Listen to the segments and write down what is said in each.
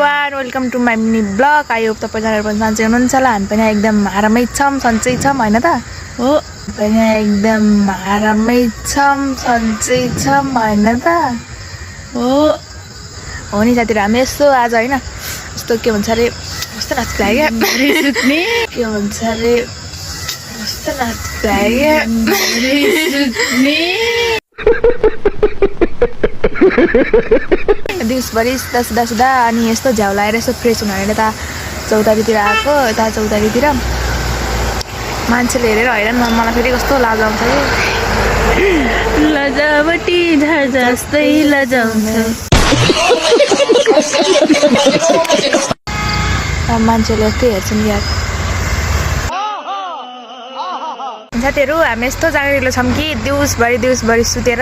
Everyone welcome to my mini blog. I hope तपाईँहरू पनि सन्चै हुनुहुन्छ होला। हामी पनि एकदम आरामै छौँ, सन्चै छौँ होइन त हो। पनि एकदम आरामै छौँ, सन्चै छौँ होइन त हो नि साथीहरू। हामी यस्तो आज होइन यस्तो के भन्छ अरे कस्तो नाच्नु लाग्यो के भन्छ अरे कस्तो नाच्नु लाग्यो दिउँसभरि सुधा अनि यस्तो झ्याउ लगाएर यस्तो फ्रेस हुन यता चौतारीतिर आएको। यता चौतारीतिर मान्छेले हेरेर हैरान मलाई फेरि कस्तो लाज आउँछ कि लजावटी झार जस्तै लजाउँछ मान्छेले यस्तै हेर्छन् यार। साथीहरू हामी यस्तो जाँगरिलो छौँ कि दिउँसभरि सुतेर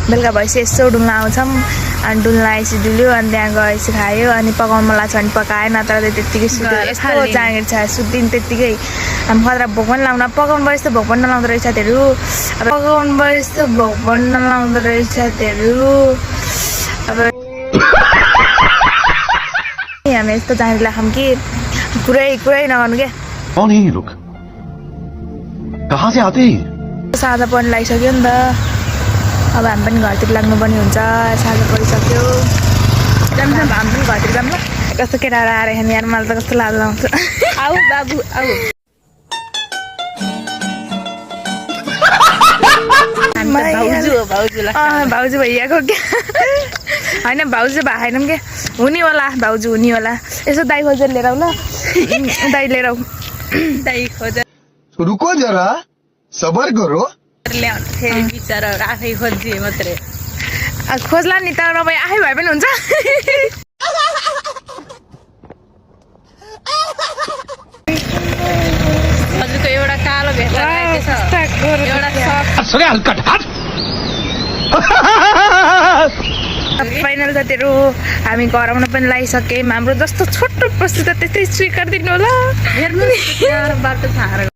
बेलुका भएपछि यसो डुल्न आउँछौँ। अनि डुल्न आएपछि डुल्यो अनि त्यहाँ गएपछि खायो अनि पकाउनु मन लाग्छ भने पकायो, नत्र त्यत्तिकै सुत्यो। यस्तो जाँगिर छ सुत्दिन त्यत्तिकै। हामी खतरा भोक पनि लाउन पकाउनु भयो यस्तो भोक पनि नलाउँदो रहेछ साथीहरू। अब पकाउनु भयो यस्तो भोक पनि नलाउँदो रहेछ साथीहरू। अब हामी यस्तो जाँगिर खाऊँ कि कुरै नगर्नु क्या। कहाँ से आते साँझ पनि लागिसक्यो नि त। अब हामी पनि घरतिर लाग्नुपर्ने हुन्छ। साँझ परिसक्यो जाऊँ न, हामी पनि घरतिर जाऊँ ल। कस्तो केटाहरू आएर खाने यार, मलाई त कस्तो लाज आउँछ। आऊ बाबु आऊ। भाउजू भइरहेको क्या होइन, भाउजू भएन क्या, हुनेवाला भाउजू हुनेवाला। यसो दाई खोजेर लिएर आऊ ल, दाई लिएर आऊ, दाई खोजेर। रुको जरा सबर करो। बिचरा आफै खोजिदिए मात्रै खोज्ला नि त, नभए आफै भए पनि हुन्छ। हजुरको एउटा कालो भेट्ला फाइनल साथीहरू हामी घर आउन पनि लागिसक्यौँ। हाम्रो जस्तो छोटो प्रस्तुत त्यस्तै स्वीकार दिनु होला। हेर्नु बाटो थाहा